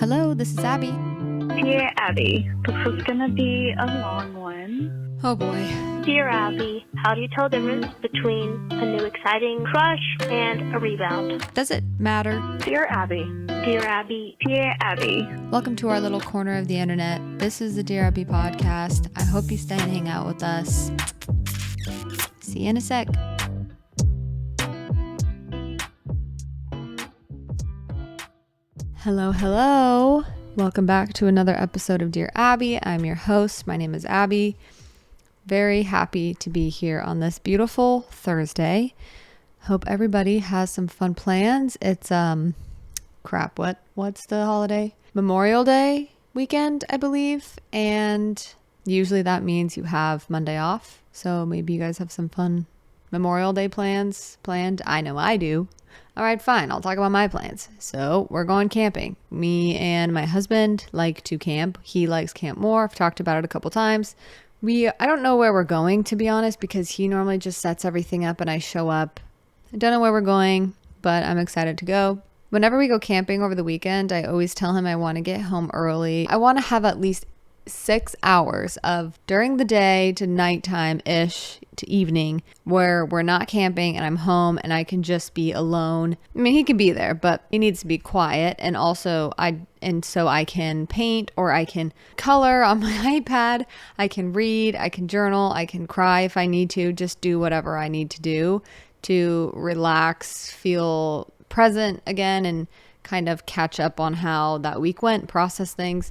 Hello, this is Abby. Dear Abbey, this is gonna be a long one. Oh boy. Dear Abbey, how do you tell the difference between a new exciting crush and a rebound? Does it matter? Dear Abbey. Dear Abbey. Dear Abbey. Welcome to our little corner of the internet. This is the Dear Abbey podcast. I hope you stay and hang out with us. See you in a sec. Hello. Welcome back to another episode of Dear Abbey. I'm your host. My name is Abby. Very happy to be here on this beautiful Thursday. Hope everybody has some fun plans. It's what's the holiday? Memorial Day weekend, I believe. And usually that means you have Monday off. So maybe you guys have some fun Memorial Day plans planned. I know I do. All right, fine. I'll talk about my plans. So we're going camping. Me and my husband like to camp. He likes camp more. I've talked about it a couple times. I don't know where we're going, to be honest, because he normally just sets everything up and I show up. I don't know where we're going, but I'm excited to go. Whenever we go camping over the weekend, I always tell him I want to get home early. I want to have at least 6 hours of during the day to nighttime-ish to evening where we're not camping and I'm home and I can just be alone. I mean, he can be there, but he needs to be quiet. And also so I can paint or I can color on my iPad. I can read, I can journal, I can cry if I need to, just do whatever I need to do to relax, feel present again, and kind of catch up on how that week went, process things.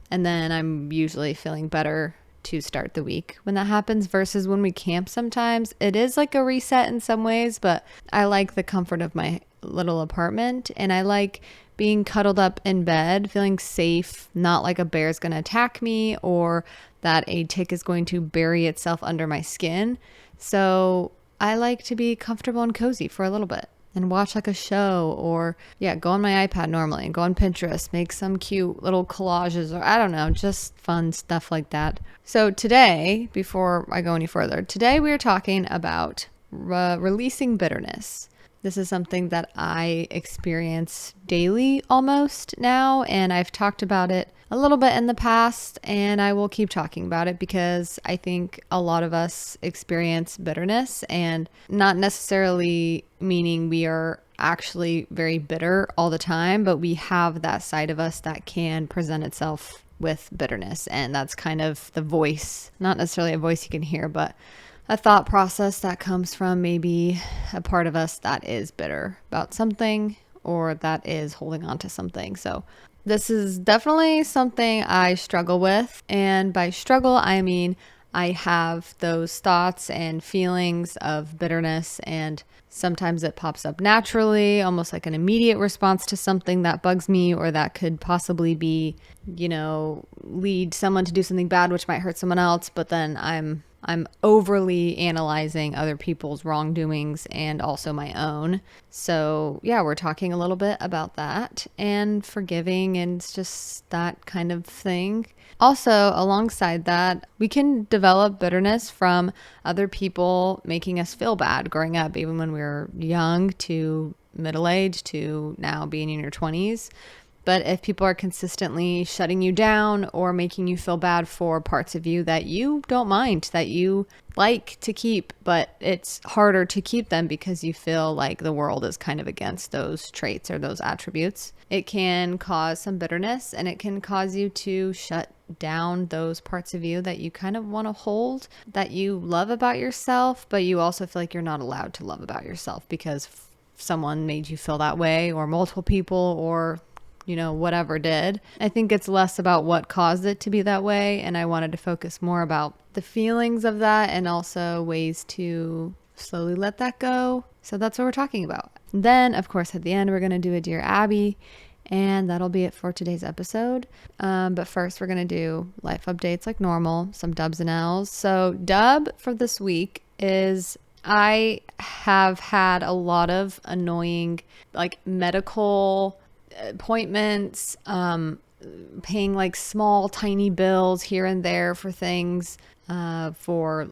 And then I'm usually feeling better to start the week when that happens versus when we camp sometimes. It is like a reset in some ways, but I like the comfort of my little apartment and I like being cuddled up in bed, feeling safe, not like a bear's going to attack me or that a tick is going to bury itself under my skin. So I like to be comfortable and cozy for a little bit. And watch like a show or go on my iPad normally and go on Pinterest, make some cute little collages or I don't know, just fun stuff like that. So today, before I go any further, today we are talking about releasing bitterness. This is something that I experience daily almost now, and I've talked about it a little bit in the past, and I will keep talking about it because I think a lot of us experience bitterness, and not necessarily meaning we are actually very bitter all the time, but we have that side of us that can present itself with bitterness, and that's kind of the voice, not necessarily a voice you can hear, but a thought process that comes from maybe a part of us that is bitter about something or that is holding on to something. So this is definitely something I struggle with. And by struggle, I mean I have those thoughts and feelings of bitterness, and sometimes it pops up naturally, almost like an immediate response to something that bugs me or that could possibly be, lead someone to do something bad, which might hurt someone else. But then I'm overly analyzing other people's wrongdoings and also my own. So we're talking a little bit about that and forgiving and it's just that kind of thing. Also, alongside that, we can develop bitterness from other people making us feel bad growing up, even when we were young to middle-aged to now being in your 20s. But if people are consistently shutting you down or making you feel bad for parts of you that you don't mind, that you like to keep, but it's harder to keep them because you feel like the world is kind of against those traits or those attributes, it can cause some bitterness and it can cause you to shut down those parts of you that you kind of want to hold, that you love about yourself, but you also feel like you're not allowed to love about yourself because someone made you feel that way or multiple people or whatever did. I think it's less about what caused it to be that way. And I wanted to focus more about the feelings of that and also ways to slowly let that go. So that's what we're talking about. Then, of course, at the end, we're going to do a Dear Abbey. And that'll be it for today's episode. But first, we're going to do life updates like normal, some dubs and L's. So dub for this week is I have had a lot of annoying medical appointments, paying small tiny bills here and there for things, for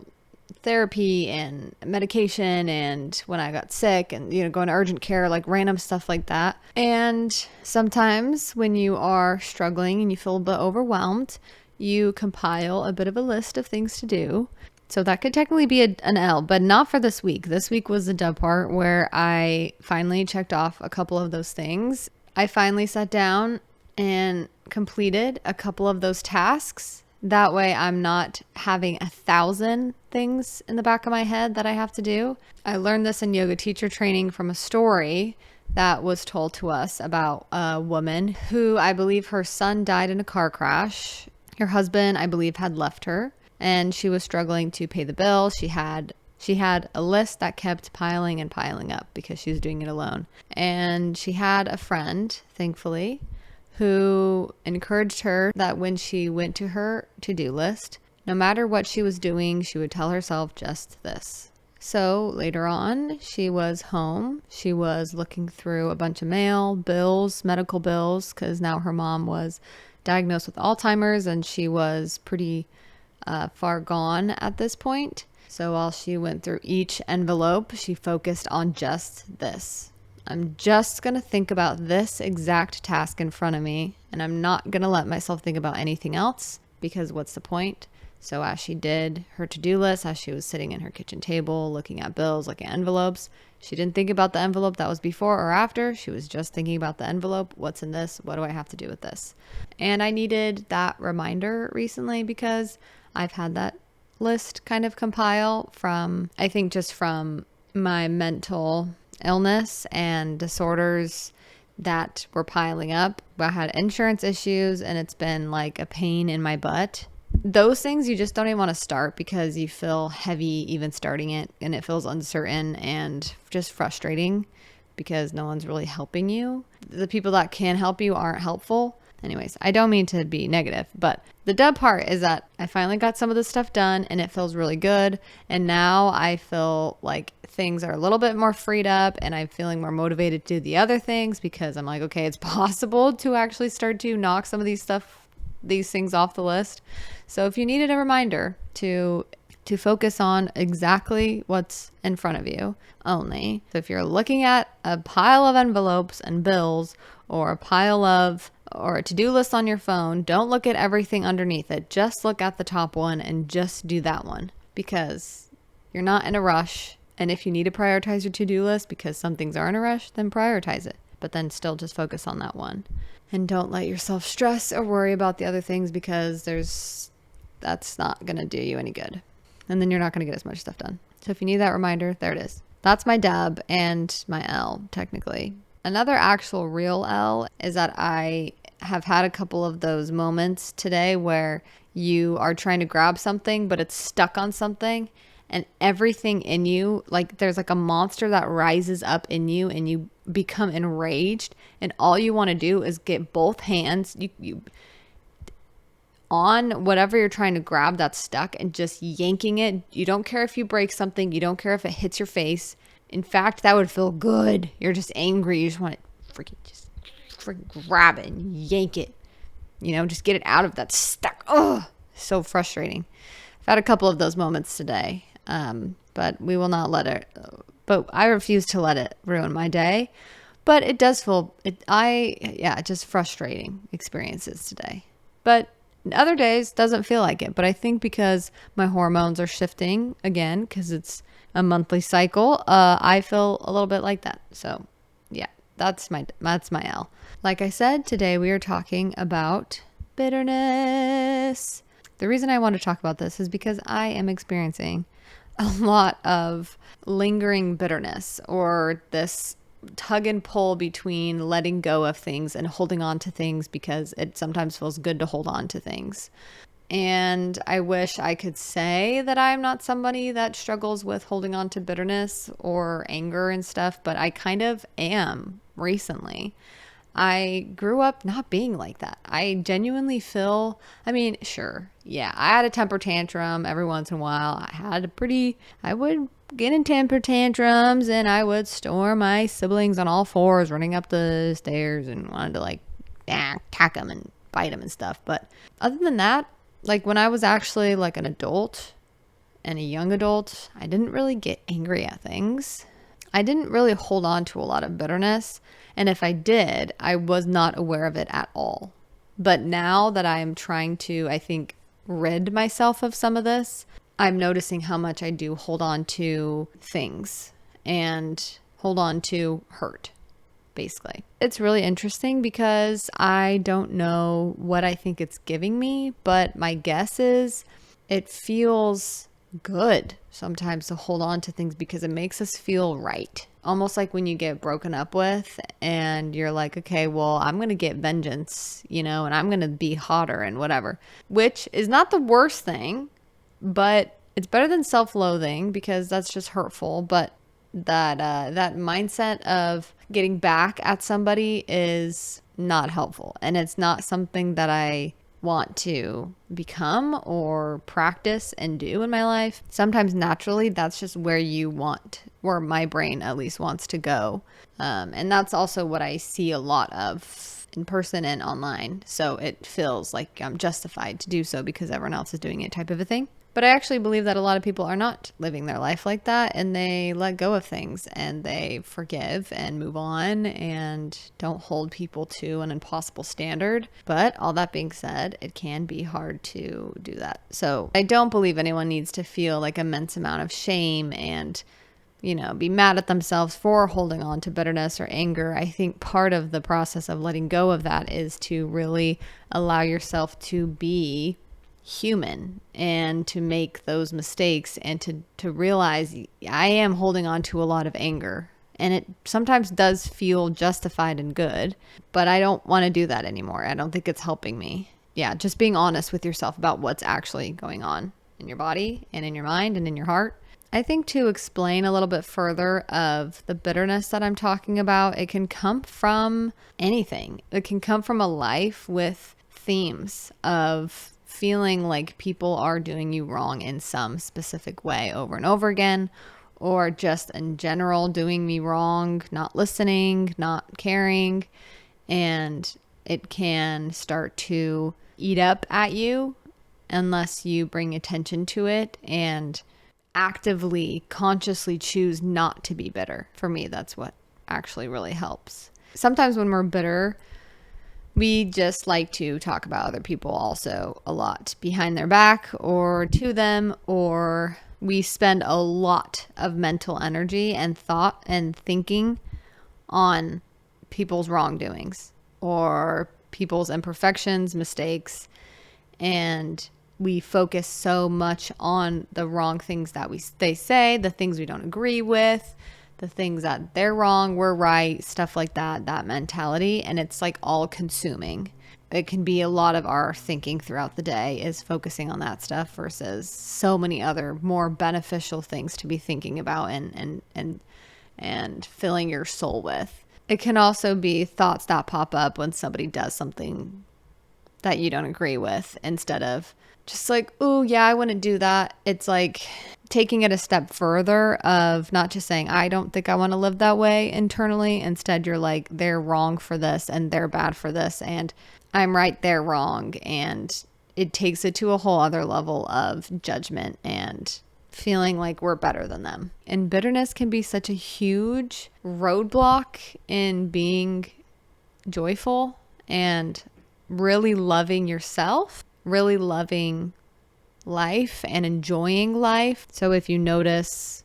therapy and medication, and when I got sick and, going to urgent care, like random stuff like that. And sometimes when you are struggling and you feel a bit overwhelmed, you compile a bit of a list of things to do. So that could technically be an L, but not for this week. This week was the dub part where I finally checked off a couple of those things. I finally sat down and completed a couple of those tasks. That way I'm not having 1,000 things in the back of my head that I have to do. I learned this in yoga teacher training from a story that was told to us about a woman who, I believe her son died in a car crash. Her husband, I believe, had left her, and she was struggling to pay the bill. She had a list that kept piling and piling up because she was doing it alone. And she had a friend, thankfully, who encouraged her that when she went to her to-do list, no matter what she was doing, she would tell herself just this. So later on, she was home. She was looking through a bunch of mail, bills, medical bills, because now her mom was diagnosed with Alzheimer's and she was pretty far gone at this point. So while she went through each envelope, she focused on just this. I'm just going to think about this exact task in front of me, and I'm not going to let myself think about anything else, because what's the point? So as she did her to-do list, as she was sitting in her kitchen table, looking at bills, looking at envelopes, she didn't think about the envelope that was before or after. She was just thinking about the envelope. What's in this? What do I have to do with this? And I needed that reminder recently because I've had that list kind of compile from, I think, just from my mental illness and disorders that were piling up. I had insurance issues and it's been like a pain in my butt. Those things you just don't even want to start because you feel heavy even starting it, and it feels uncertain and just frustrating because no one's really helping you. The people that can help you aren't helpful. Anyways, I don't mean to be negative, but the dub part is that I finally got some of this stuff done and it feels really good. And now I feel like things are a little bit more freed up and I'm feeling more motivated to do the other things because I'm like, okay, it's possible to actually start to knock some of these things off the list. So if you needed a reminder to focus on exactly what's in front of you only. So if you're looking at a pile of envelopes and bills or a to-do list on your phone, don't look at everything underneath it. Just look at the top one and just do that one because you're not in a rush. And if you need to prioritize your to-do list because some things are in a rush, then prioritize it. But then still just focus on that one. And don't let yourself stress or worry about the other things because that's not going to do you any good. And then you're not going to get as much stuff done. So if you need that reminder, there it is. That's my dub and my L, technically. Another actual real L is that I have had a couple of those moments today where you are trying to grab something, but it's stuck on something and everything in you, like there's like a monster that rises up in you and you become enraged and all you want to do is get both hands you on whatever you're trying to grab that's stuck and just yanking it. You don't care if you break something. You don't care if it hits your face. In fact, that would feel good. You're just angry. You just want to freaking grab it and yank it. Just get it out of that stuck. Oh, so frustrating. I've had a couple of those moments today, but we will not let it. But I refuse to let it ruin my day. But it does feel just frustrating experiences today. But other days doesn't feel like it. But I think because my hormones are shifting again, because it's a monthly cycle, I feel a little bit like that. So yeah, that's my L. Like I said, today we are talking about bitterness. The reason I want to talk about this is because I am experiencing a lot of lingering bitterness, or this tug and pull between letting go of things and holding on to things because it sometimes feels good to hold on to things. And I wish I could say that I'm not somebody that struggles with holding on to bitterness or anger and stuff, but I kind of am recently. I grew up not being like that. I genuinely feel, sure, yeah, I had a temper tantrum every once in a while. I would get in temper tantrums and I would storm my siblings on all fours running up the stairs and wanted to attack them and bite them and stuff. But other than that, like when I was actually like an adult and a young adult, I didn't really get angry at things. I didn't really hold on to a lot of bitterness. And if I did, I was not aware of it at all. But now that I am trying to, I think, rid myself of some of this, I'm noticing how much I do hold on to things and hold on to hurt, basically. It's really interesting because I don't know what I think it's giving me, but my guess is it feels good sometimes to hold on to things because it makes us feel right. Almost like when you get broken up with and you're like, okay, well, I'm going to get vengeance, and I'm going to be hotter and whatever, which is not the worst thing, but it's better than self-loathing because that's just hurtful. But that mindset of getting back at somebody is not helpful. And it's not something that I want to become or practice and do in my life. Sometimes naturally, that's just where my brain at least wants to go. And that's also what I see a lot of in person and online. So it feels like I'm justified to do so because everyone else is doing it type of a thing. But I actually believe that a lot of people are not living their life like that, and they let go of things and they forgive and move on and don't hold people to an impossible standard. But all that being said, it can be hard to do that. So I don't believe anyone needs to feel like immense amount of shame and, be mad at themselves for holding on to bitterness or anger. I think part of the process of letting go of that is to really allow yourself to be human and to make those mistakes and to realize I am holding on to a lot of anger, and it sometimes does feel justified and good, but I don't want to do that anymore. I don't think it's helping me. Yeah, just being honest with yourself about what's actually going on in your body and in your mind and in your heart. I think to explain a little bit further of the bitterness that I'm talking about, it can come from anything. It can come from a life with themes of feeling like people are doing you wrong in some specific way over and over again, or just in general doing me wrong, not listening, not caring. And it can start to eat up at you unless you bring attention to it and actively, consciously choose not to be bitter. For me, that's what actually really helps. Sometimes when we're bitter, we just like to talk about other people also a lot behind their back or to them, or we spend a lot of mental energy and thought and thinking on people's wrongdoings or people's imperfections, mistakes, and we focus so much on the wrong things that they say, the things we don't agree with, the things that they're wrong, we're right, stuff like that mentality. And it's like all consuming. It can be a lot of our thinking throughout the day is focusing on that stuff versus so many other more beneficial things to be thinking about and filling your soul with. It can also be thoughts that pop up when somebody does something that you don't agree with, instead of just like, oh yeah, I wouldn't do that. It's like taking it a step further of not just saying, I don't think I want to live that way internally. Instead, you're like, they're wrong for this and they're bad for this and I'm right, they're wrong. And it takes it to a whole other level of judgment and feeling like we're better than them. And bitterness can be such a huge roadblock in being joyful and really loving yourself, really loving life and enjoying life. So if you notice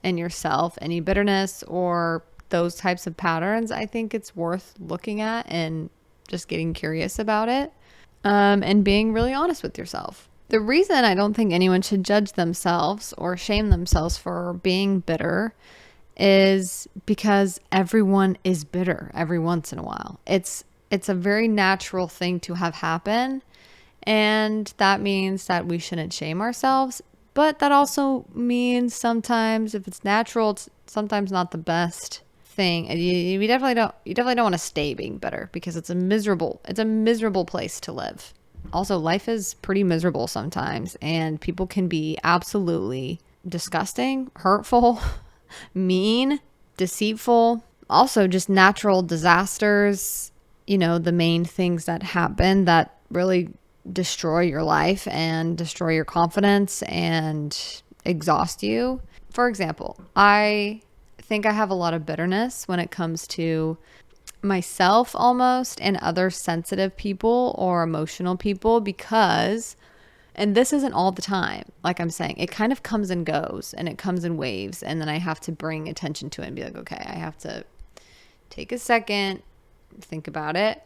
in yourself any bitterness or those types of patterns, I think it's worth looking at and just getting curious about it, and being really honest with yourself. The reason I don't think anyone should judge themselves or shame themselves for being bitter is because everyone is bitter every once in a while. It's a very natural thing to have happen. And that means that we shouldn't shame ourselves. But that also means sometimes if it's natural, it's sometimes not the best thing. And you definitely don't want to stay being bitter because it's a miserable place to live. Also, life is pretty miserable sometimes, and people can be absolutely disgusting, hurtful, mean, deceitful. Also, just natural disasters, the main things that happen that really destroy your life and destroy your confidence and exhaust you. For example, I think I have a lot of bitterness when it comes to myself almost and other sensitive people or emotional people because, and this isn't all the time, like I'm saying, it kind of comes and goes and it comes in waves, and then I have to bring attention to it and be like, okay, I have to take a second, think about it.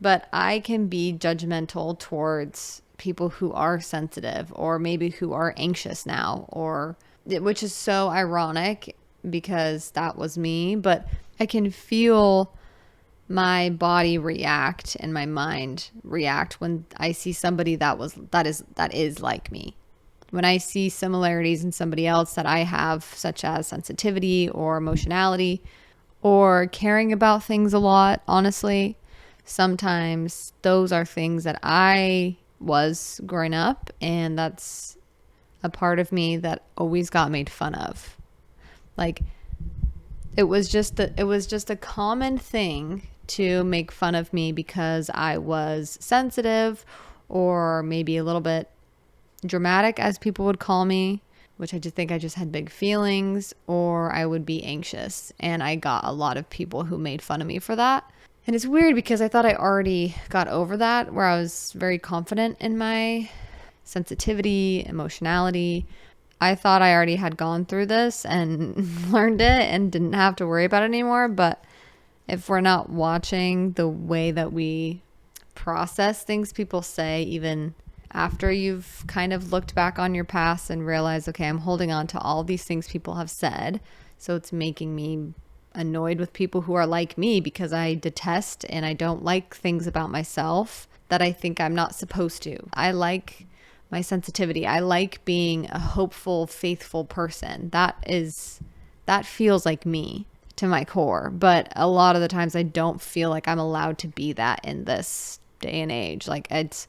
But I can be judgmental towards people who are sensitive or maybe who are anxious now, or which is so ironic because that was me, but I can feel my body react and my mind react when I see somebody that is like me. When I see similarities in somebody else that I have, such as sensitivity or emotionality or caring about things a lot, honestly, sometimes those are things that I was growing up, and that's a part of me that always got made fun of. Like it was just a common thing to make fun of me because I was sensitive or maybe a little bit dramatic, as people would call me, which I just think I just had big feelings, or I would be anxious. And I got a lot of people who made fun of me for that. And it's weird because I thought I already got over that, where I was very confident in my sensitivity, emotionality. I thought I already had gone through this and learned it and didn't have to worry about it anymore. But if we're not watching the way that we process things people say, even after you've kind of looked back on your past and realized, okay, I'm holding on to all these things people have said, so it's making me annoyed with people who are like me because I detest and I don't like things about myself that I think I'm not supposed to. I like my sensitivity. I like being a hopeful, faithful person. That feels like me to my core. But a lot of the times I don't feel like I'm allowed to be that in this day and age. Like it's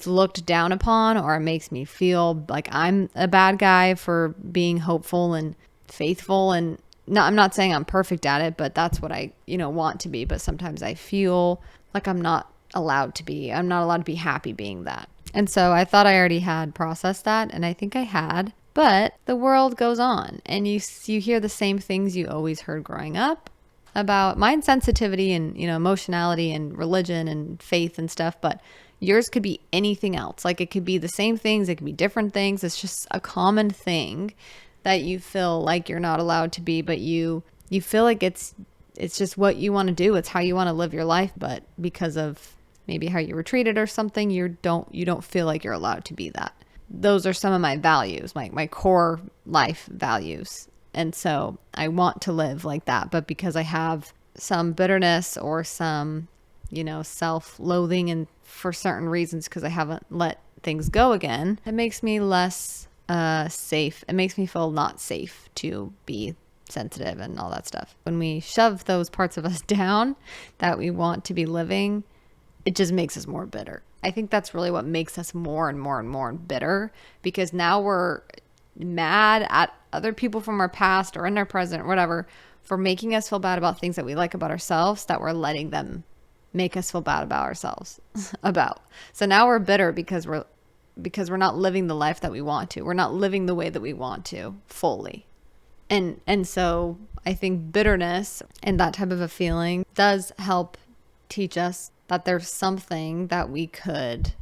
looked down upon, or it makes me feel like I'm a bad guy for being hopeful and faithful. And no, I'm not saying I'm perfect at it, but that's what I, want to be. But sometimes I feel like I'm not allowed to be. I'm not allowed to be happy being that. And so I thought I already had processed that, and I think I had. But the world goes on, and you hear the same things you always heard growing up about mind sensitivity and, emotionality and religion and faith and stuff. But yours could be anything else. Like it could be the same things. It could be different things. It's just a common thing that you feel like you're not allowed to be, but you feel like it's just what you want to do. It's how you want to live your life. But because of maybe how you were treated or something, you don't feel like you're allowed to be that. Those are some of my values, my core life values. And so I want to live like that. But because I have some bitterness or some, self-loathing, and for certain reasons, because I haven't let things go again, it makes me less safe. It makes me feel not safe to be sensitive and all that stuff. When we shove those parts of us down that we want to be living, it just makes us more bitter. I think that's really what makes us more and more and more bitter, because now we're mad at other people from our past or in our present or whatever for making us feel bad about things that we like about ourselves, that we're letting them make us feel bad about ourselves about. So now we're bitter because we're not living the life that we want to. We're not living the way that we want to fully. And so I think bitterness and that type of a feeling does help teach us that there's something that we could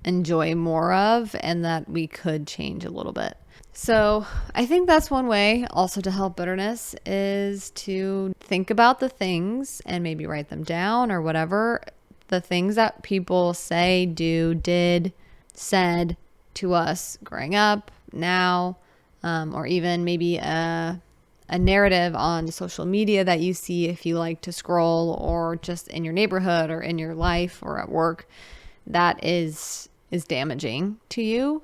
enjoy more of and that we could change a little bit. So I think that's one way also to help bitterness, is to think about the things and maybe write them down or whatever. The things that people say, do, did, said to us growing up, now, or even maybe a narrative on social media that you see if you like to scroll, or just in your neighborhood or in your life or at work, that is damaging to you.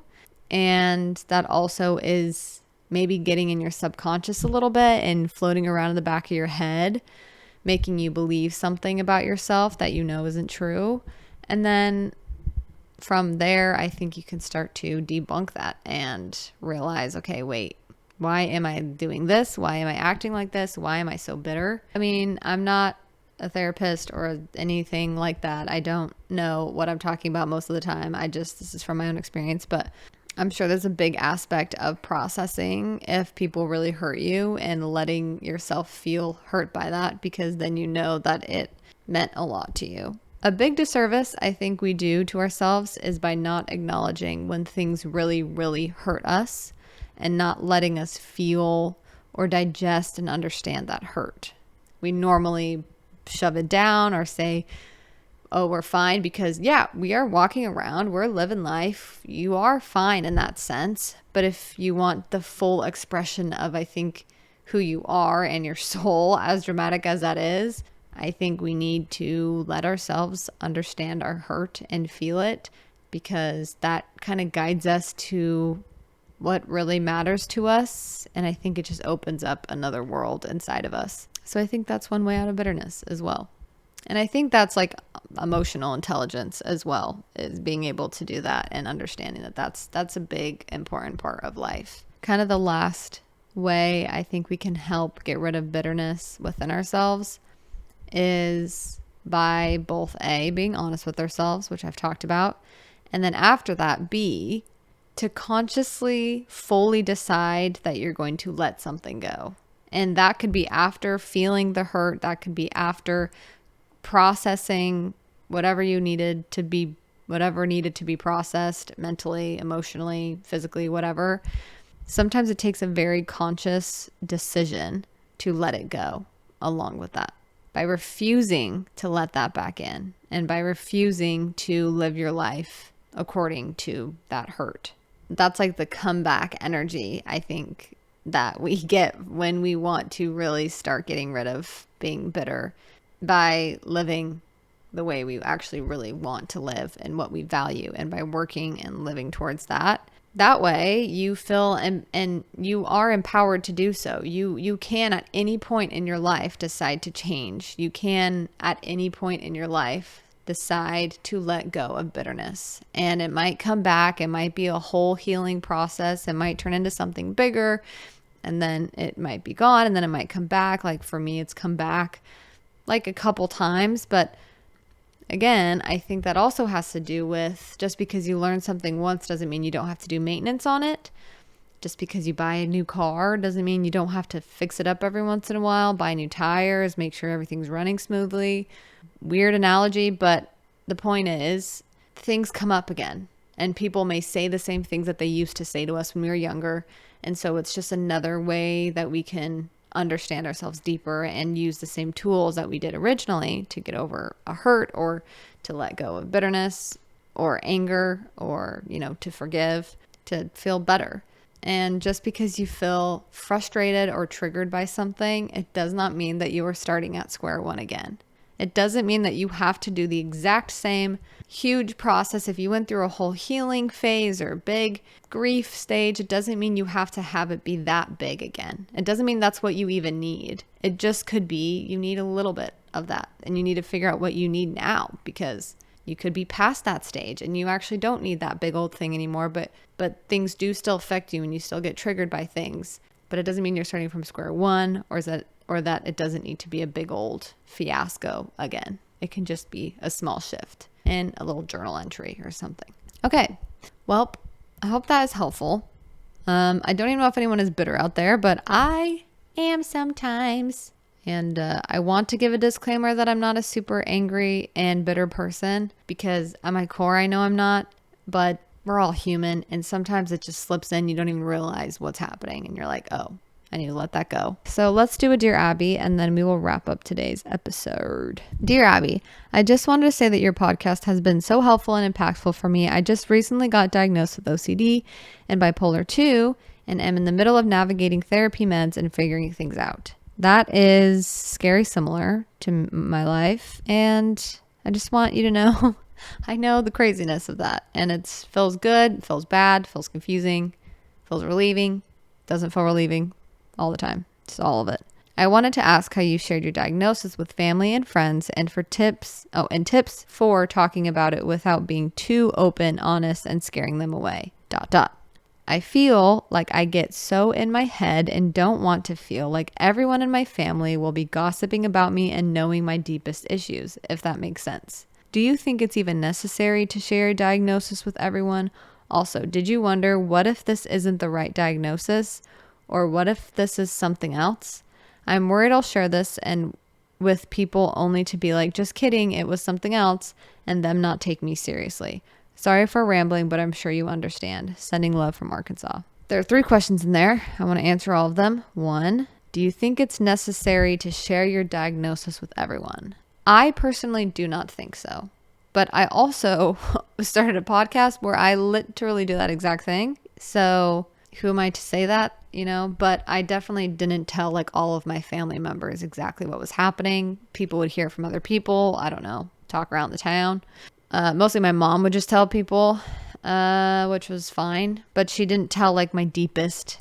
And that also is maybe getting in your subconscious a little bit and floating around in the back of your head, making you believe something about yourself that isn't true. And then from there, I think you can start to debunk that and realize, okay, wait, why am I doing this? Why am I acting like this? Why am I so bitter? I mean, I'm not a therapist or anything like that. I don't know what I'm talking about most of the time. This is from my own experience, but I'm sure there's a big aspect of processing if people really hurt you and letting yourself feel hurt by that, because then you know that it meant a lot to you. A big disservice I think we do to ourselves is by not acknowledging when things really, really hurt us and not letting us feel or digest and understand that hurt. We normally shove it down or say, oh, we're fine, because yeah, we are walking around, we're living life. You are fine in that sense. But if you want the full expression of, I think, who you are and your soul, as dramatic as that is, I think we need to let ourselves understand our hurt and feel it, because that kind of guides us to what really matters to us. And I think it just opens up another world inside of us. So I think that's one way out of bitterness as well. And I think that's like emotional intelligence as well, is being able to do that and understanding that that's a big, important part of life. Kind of the last way I think we can help get rid of bitterness within ourselves is by both A, being honest with ourselves, which I've talked about, and then after that, B, to consciously fully decide that you're going to let something go. And that could be after feeling the hurt, that could be after processing whatever needed to be processed mentally, emotionally, physically, whatever. Sometimes it takes a very conscious decision to let it go along with that, by refusing to let that back in and by refusing to live your life according to that hurt. That's like the comeback energy, I think, that we get when we want to really start getting rid of being bitter, by living the way we actually really want to live and what we value, and by working and living towards that. That way you feel and you are empowered to do so. You can at any point in your life decide to change. You can at any point in your life decide to let go of bitterness. And it might come back. It might be a whole healing process. It might turn into something bigger, and then it might be gone, and then it might come back. Like for me, it's come back like a couple times. But again, I think that also has to do with, just because you learn something once doesn't mean you don't have to do maintenance on it. Just because you buy a new car doesn't mean you don't have to fix it up every once in a while, buy new tires, make sure everything's running smoothly. Weird analogy, but the point is, things come up again, and people may say the same things that they used to say to us when we were younger. And so it's just another way that we can understand ourselves deeper and use the same tools that we did originally to get over a hurt, or to let go of bitterness or anger, or, to forgive, to feel better. And just because you feel frustrated or triggered by something, it does not mean that you are starting at square one again. It doesn't mean that you have to do the exact same huge process. If you went through a whole healing phase or big grief stage, it doesn't mean you have to have it be that big again. It doesn't mean that's what you even need. It just could be you need a little bit of that, and you need to figure out what you need now, because you could be past that stage and you actually don't need that big old thing anymore, but things do still affect you and you still get triggered by things. But it doesn't mean you're starting from square one, or that it doesn't need to be a big old fiasco again. It can just be a small shift and a little journal entry or something. Okay, well, I hope that is helpful. I don't even know if anyone is bitter out there, but I am sometimes. And I want to give a disclaimer that I'm not a super angry and bitter person, because at my core, I know I'm not, but we're all human. And sometimes it just slips in. You don't even realize what's happening. And you're like, oh, I need to let that go. So let's do a Dear Abbey, and then we will wrap up today's episode. Dear Abbey, I just wanted to say that your podcast has been so helpful and impactful for me. I just recently got diagnosed with OCD and bipolar 2, and am in the middle of navigating therapy meds and figuring things out. That is scary similar to my life, and I just want you to know, I know the craziness of that, and it feels good, feels bad, feels confusing, feels relieving, doesn't feel relieving. All the time. Just all of it. I wanted to ask how you shared your diagnosis with family and friends, and for tips for talking about it without being too open, honest, and scaring them away. ... I feel like I get so in my head and don't want to feel like everyone in my family will be gossiping about me and knowing my deepest issues, if that makes sense. Do you think it's even necessary to share a diagnosis with everyone, Also, did you wonder, what if this isn't the right diagnosis? Or what if this is something else? I'm worried I'll share this and with people only to be like, just kidding, it was something else, and them not take me seriously. Sorry for rambling, but I'm sure you understand. Sending love from Arkansas. There are 3 questions in there. I want to answer all of them. 1, do you think it's necessary to share your diagnosis with everyone? I personally do not think so. But I also started a podcast where I literally do that exact thing. So who am I to say that, But I definitely didn't tell like all of my family members exactly what was happening. People would hear from other people. I don't know, talk around the town. Mostly my mom would just tell people, which was fine. But she didn't tell like my deepest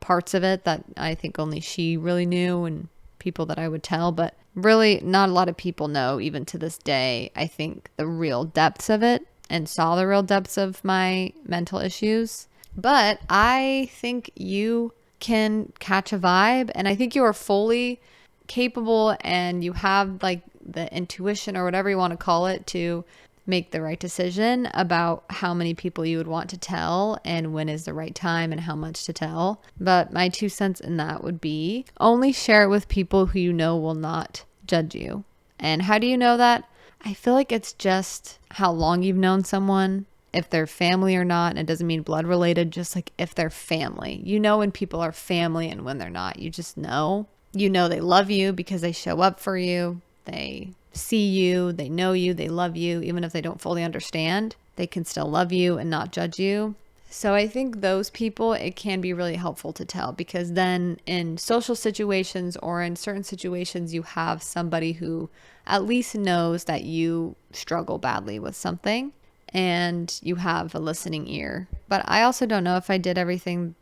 parts of it that I think only she really knew, and people that I would tell. But really not a lot of people know, even to this day, I think, the real depths of it and saw the real depths of my mental issues. But I think you can catch a vibe, and I think you are fully capable, and you have like the intuition or whatever you want to call it to make the right decision about how many people you would want to tell and when is the right time and how much to tell. But my 2 cents in that would be, only share it with people who you know will not judge you. And how do you know that? I feel like it's just how long you've known someone, if they're family or not. And it doesn't mean blood related, just like if they're family. You know when people are family and when they're not. You just know. You know they love you because they show up for you. They see you, they know you, they love you. Even if they don't fully understand, they can still love you and not judge you. So I think those people, it can be really helpful to tell, because then in social situations or in certain situations, you have somebody who at least knows that you struggle badly with something and you have a listening ear. But I also don't know if I did everything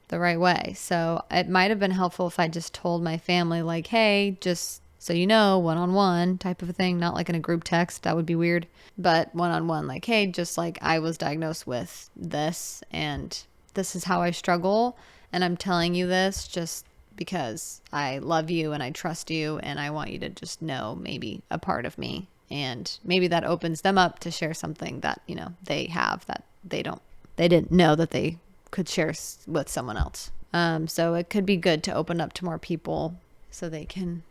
the right way. So it might have been helpful if I just told my family like, hey, just so you know, one-on-one type of a thing, not like in a group text. That would be weird. But one-on-one, like, hey, just like I was diagnosed with this and this is how I struggle. And I'm telling you this just because I love you and I trust you and I want you to just know maybe a part of me. And maybe that opens them up to share something that, they have that they didn't know that they could share with someone else. So it could be good to open up to more people so they can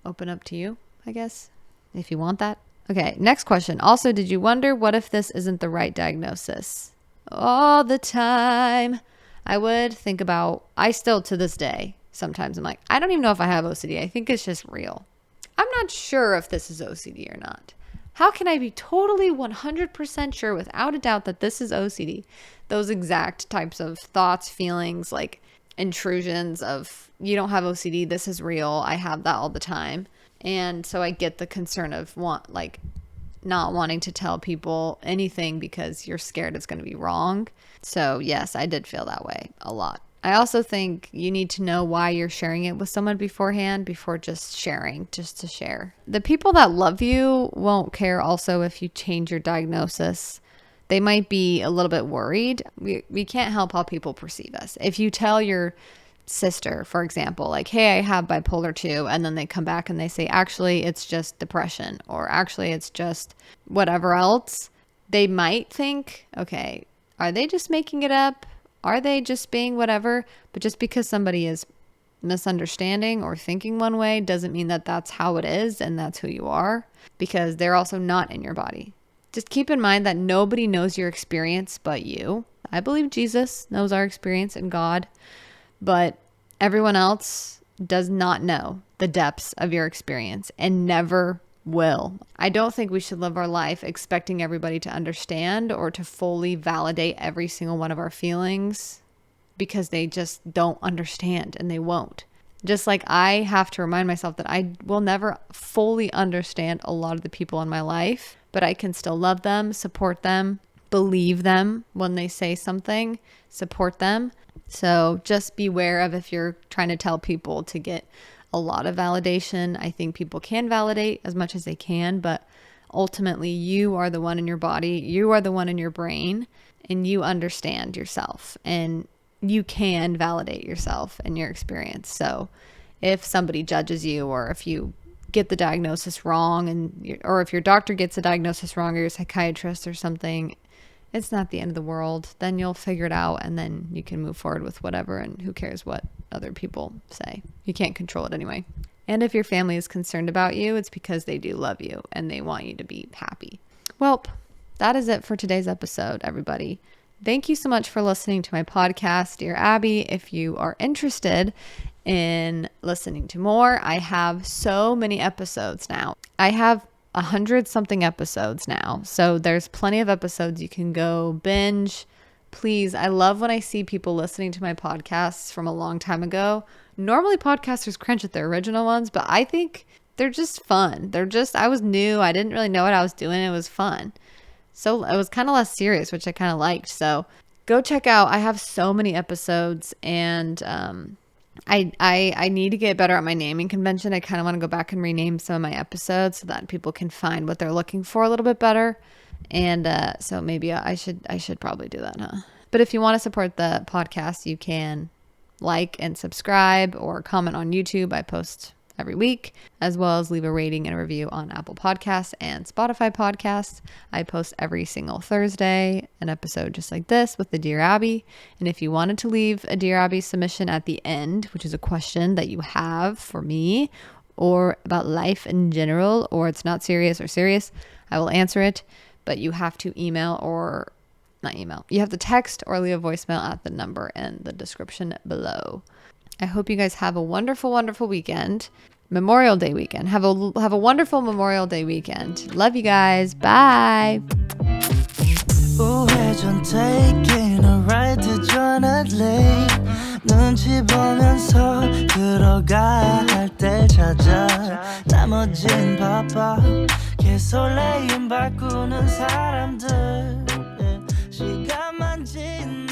open up to you, I guess, if you want that. Okay, next question. Also, did you wonder, what if this isn't the right diagnosis? All the time. I would think about, I still to this day, sometimes I'm like, I don't even know if I have OCD. I think it's just real. I'm not sure if this is OCD or not. How can I be totally 100% sure without a doubt that this is OCD? Those exact types of thoughts, feelings, like intrusions of, you don't have OCD, this is real, I have that all the time. And so I get the concern of not wanting to tell people anything because you're scared it's going to be wrong. So yes, I did feel that way a lot. I also think you need to know why you're sharing it with someone beforehand before just sharing, just to share. The people that love you won't care also if you change your diagnosis. They might be a little bit worried. We can't help how people perceive us. If you tell your sister, for example, like, hey, I have bipolar 2, and then they come back and they say, actually, it's just depression, or actually, it's just whatever else, they might think, okay, are they just making it up? Are they just being whatever? But just because somebody is misunderstanding or thinking one way doesn't mean that that's how it is and that's who you are, because they're also not in your body. Just keep in mind that nobody knows your experience but you. I believe Jesus knows our experience and God, but everyone else does not know the depths of your experience and never will. I don't think we should live our life expecting everybody to understand or to fully validate every single one of our feelings, because they just don't understand and they won't. Just like I have to remind myself that I will never fully understand a lot of the people in my life, but I can still love them, support them, believe them when they say something, support them. So just beware of, if you're trying to tell people to get a lot of validation. I think people can validate as much as they can, but ultimately you are the one in your body, you are the one in your brain, and you understand yourself and you can validate yourself and your experience. So if somebody judges you, or if you get the diagnosis wrong, or if your doctor gets the diagnosis wrong, or your psychiatrist or something, it's not the end of the world. Then you'll figure it out and then you can move forward with whatever, and who cares what other people say. You can't control it anyway. And if your family is concerned about you, it's because they do love you and they want you to be happy. Well, that is it for today's episode, everybody. Thank you so much for listening to my podcast, Dear Abbey. If you are interested in listening to more, I have so many episodes now. I have 100-something episodes now. So there's plenty of episodes you can go binge. Please, I love when I see people listening to my podcasts from a long time ago. Normally podcasters cringe at their original ones, but I think they're just fun. I was new. I didn't really know what I was doing. It was fun. So it was kind of less serious, which I kind of liked. So go check out. I have so many episodes, and I need to get better at my naming convention. I kind of want to go back and rename some of my episodes so that people can find what they're looking for a little bit better. And so maybe I should probably do that, huh? But if you want to support the podcast, you can like and subscribe or comment on YouTube. I post every week, as well as leave a rating and a review on Apple Podcasts and Spotify Podcasts. I post every single Thursday an episode just like this with the Dear Abbey. And if you wanted to leave a Dear Abbey submission at the end, which is a question that you have for me or about life in general, or it's not serious or serious, I will answer it. But you have to you have to text or leave a voicemail at the number in the description below. I hope you guys have a wonderful, wonderful weekend. Memorial Day weekend. Have a wonderful Memorial Day weekend. Love you guys. Bye. 우회전 taking a right to join a late 눈치 보면서 들어가 할 때 찾아 나머진 바빠 개설레임 바꾸는 사람들 시간만 지나